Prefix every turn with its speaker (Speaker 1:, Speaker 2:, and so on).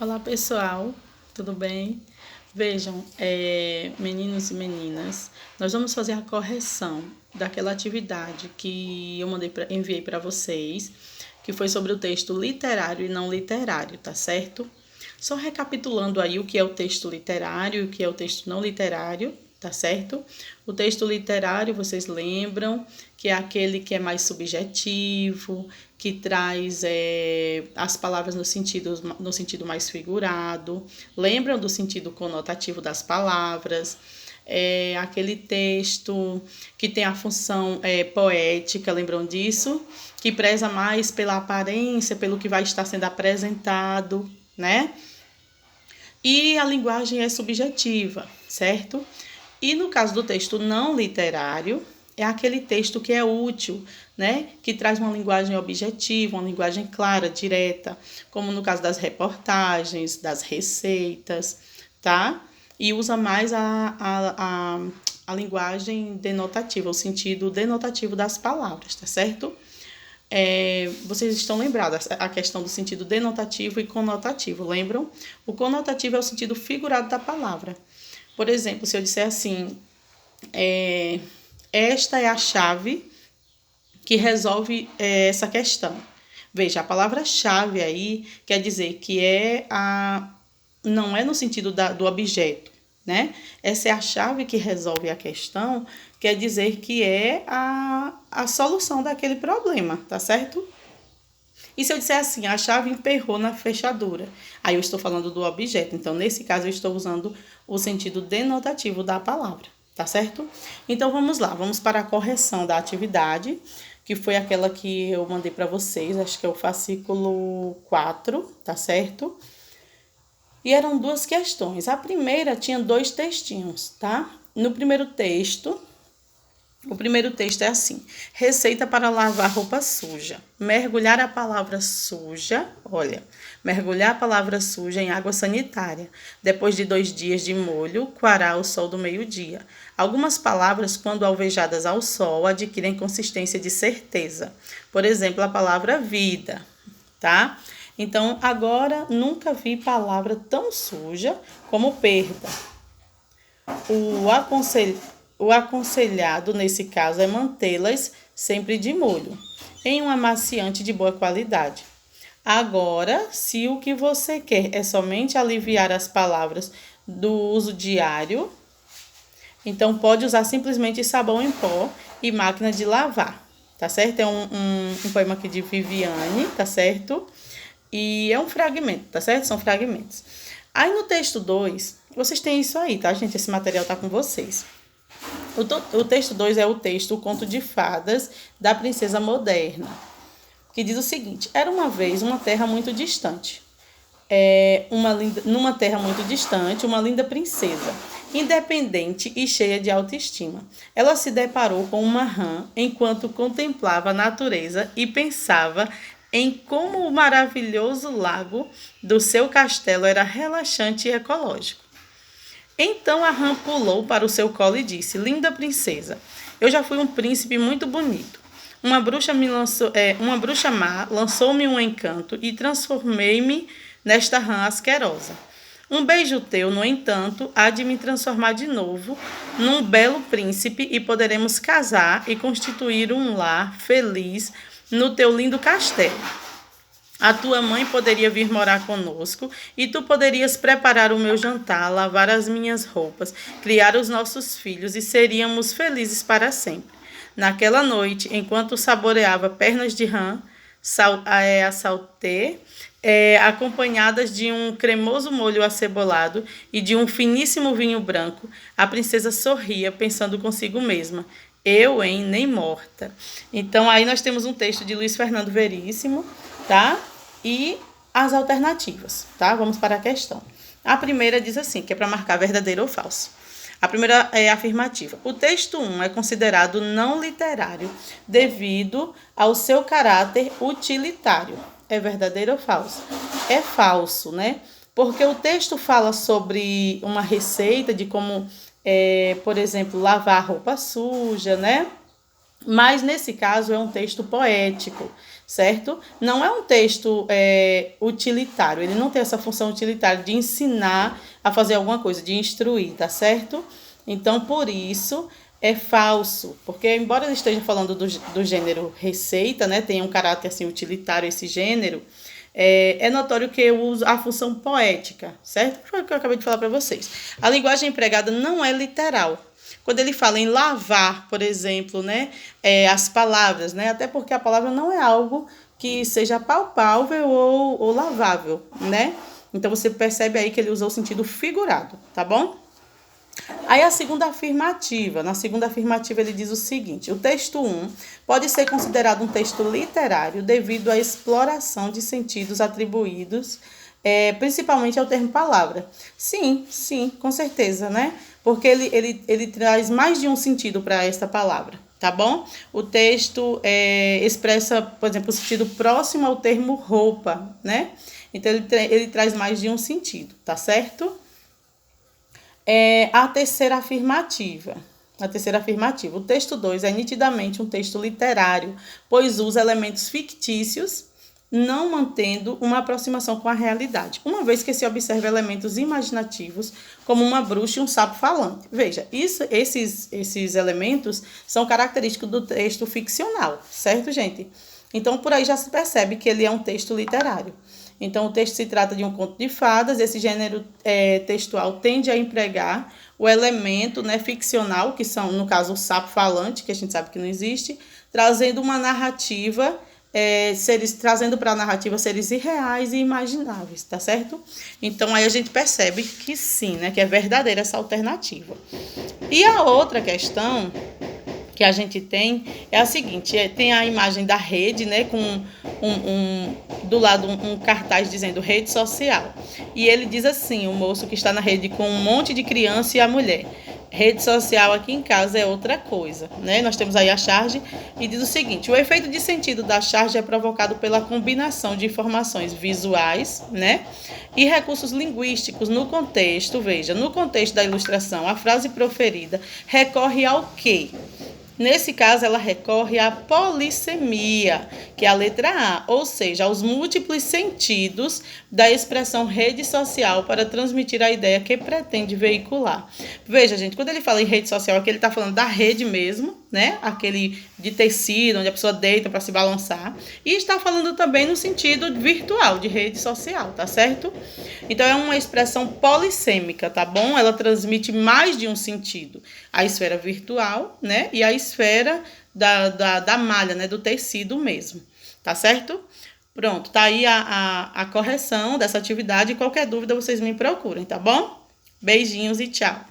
Speaker 1: Olá pessoal, tudo bem? Vejam, meninos e meninas, nós vamos fazer a correção daquela atividade que eu enviei para vocês, que foi sobre o texto literário e não literário, tá certo? Só recapitulando aí o que é o texto literário e o que é o texto não literário, tá certo? O texto literário, vocês lembram que é aquele que é mais subjetivo, que traz as palavras no sentido mais figurado, lembram do sentido conotativo das palavras, é aquele texto que tem a função poética, lembram disso? Que preza mais pela aparência, pelo que vai estar sendo apresentado, né? E a linguagem é subjetiva, certo? E no caso do texto não literário, é aquele texto que é útil, né? Que traz uma linguagem objetiva, uma linguagem clara, direta, como no caso das reportagens, das receitas, tá? E usa mais a linguagem denotativa, o sentido denotativo das palavras, tá certo? Vocês estão lembrados a questão do sentido denotativo e conotativo, lembram? O conotativo é o sentido figurado da palavra. Por exemplo, se eu disser assim, esta é a chave que resolve essa questão. Veja, a palavra-chave aí quer dizer que não é no sentido do objeto, né? Essa é a chave que resolve a questão, quer dizer que é a solução daquele problema, tá certo? E se eu disser assim, a chave emperrou na fechadura? Aí eu estou falando do objeto. Então, nesse caso, eu estou usando o sentido denotativo da palavra, tá certo? Então, vamos lá. Vamos para a correção da atividade, que foi aquela que eu mandei para vocês. Acho que é o fascículo 4, tá certo? E eram duas questões. A primeira tinha 2 textinhos, tá? No primeiro texto, o primeiro texto é assim: receita para lavar roupa suja. Mergulhar a palavra suja, olha, mergulhar a palavra suja em água sanitária. Depois de 2 dias de molho, coará o sol do meio-dia. Algumas palavras, quando alvejadas ao sol, adquirem consistência de certeza. Por exemplo, a palavra vida, tá? Então, agora, nunca vi palavra tão suja como perda. O aconselhado, nesse caso, é mantê-las sempre de molho, em um amaciante de boa qualidade. Agora, se o que você quer é somente aliviar as palavras do uso diário, então pode usar simplesmente sabão em pó e máquina de lavar, tá certo? É um poema aqui de Viviane, tá certo? E é um fragmento, tá certo? São fragmentos. Aí no texto 2, vocês têm isso aí, tá, gente? Esse material tá com vocês. O texto 2 é o texto, o conto de fadas da princesa moderna, que diz o seguinte: era uma vez uma terra muito distante. Numa terra muito distante, uma linda princesa, independente e cheia de autoestima. Ela se deparou com uma rã enquanto contemplava a natureza e pensava em como o maravilhoso lago do seu castelo era relaxante e ecológico. Então a rã pulou para o seu colo e disse: linda princesa, eu já fui um príncipe muito bonito. Uma bruxa má lançou-me um encanto e transformei-me nesta rã asquerosa. Um beijo teu, no entanto, há de me transformar de novo num belo príncipe e poderemos casar e constituir um lar feliz no teu lindo castelo. A tua mãe poderia vir morar conosco e tu poderias preparar o meu jantar, lavar as minhas roupas, criar os nossos filhos e seríamos felizes para sempre. Naquela noite, enquanto saboreava pernas de rã, a saltê, acompanhadas de um cremoso molho acebolado e de um finíssimo vinho branco, a princesa sorria, pensando consigo mesma: eu, hein, nem morta. Então, aí nós temos um texto de Luiz Fernando Veríssimo, tá? E as alternativas, tá? Vamos para a questão. A primeira diz assim, que é para marcar verdadeiro ou falso. A primeira é afirmativa. O texto 1 é considerado não literário devido ao seu caráter utilitário. É verdadeiro ou falso? É falso, né? Porque o texto fala sobre uma receita de como, por exemplo, lavar roupa suja, né? Mas nesse caso é um texto poético, certo? Não é um texto utilitário, ele não tem essa função utilitária de ensinar a fazer alguma coisa, de instruir, tá certo? Então, por isso, é falso, porque embora ele esteja falando do gênero receita, né, tem um caráter assim utilitário esse gênero, é notório que eu uso a função poética, certo? Foi o que eu acabei de falar para vocês. A linguagem empregada não é literal. Quando ele fala em lavar, por exemplo, né, as palavras, né, até porque a palavra não é algo que seja palpável ou lavável, né? Então você percebe aí que ele usou o sentido figurado, tá bom? Aí a segunda afirmativa, na segunda afirmativa ele diz o seguinte: o texto 1 pode ser considerado um texto literário devido à exploração de sentidos atribuídos, principalmente ao termo palavra. Sim, sim, com certeza, né? Porque ele traz mais de um sentido para esta palavra, tá bom? O texto expressa, por exemplo, o sentido próximo ao termo roupa, né? Então ele traz mais de um sentido, tá certo? A terceira afirmativa. A terceira afirmativa. O texto 2 é nitidamente um texto literário, pois usa elementos fictícios, não mantendo uma aproximação com a realidade, uma vez que se observa elementos imaginativos, como uma bruxa e um sapo falante. Veja, esses elementos são característicos do texto ficcional, certo, gente? Então, por aí já se percebe que ele é um texto literário. Então, o texto se trata de um conto de fadas. Esse gênero textual tende a empregar o elemento, né, ficcional, que são, no caso, o sapo falante, que a gente sabe que não existe, trazendo uma narrativa, trazendo para a narrativa seres irreais e imagináveis, tá certo? Então, aí a gente percebe que sim, né, que é verdadeira essa alternativa. E a outra questão que a gente tem é a seguinte: tem a imagem da rede, né, com do lado um cartaz dizendo rede social. E ele diz assim, o moço que está na rede com um monte de criança e a mulher: rede social aqui em casa é outra coisa, né? Nós temos aí a charge e diz o seguinte: o efeito de sentido da charge é provocado pela combinação de informações visuais, né, e recursos linguísticos no contexto. Veja, no contexto da ilustração, a frase proferida recorre ao quê? Nesse caso, ela recorre à polissemia, que é a letra A, ou seja, aos múltiplos sentidos da expressão rede social para transmitir a ideia que pretende veicular. Veja, gente, quando ele fala em rede social, aqui ele está falando da rede mesmo, né? Aquele de tecido, onde a pessoa deita para se balançar. E está falando também no sentido virtual, de rede social, tá certo? Então, é uma expressão polissêmica, tá bom? Ela transmite mais de um sentido. A esfera virtual, né? E a esfera da malha, né? Do tecido mesmo, tá certo? Pronto, tá aí a correção dessa atividade. Qualquer dúvida, vocês me procurem, tá bom? Beijinhos e tchau!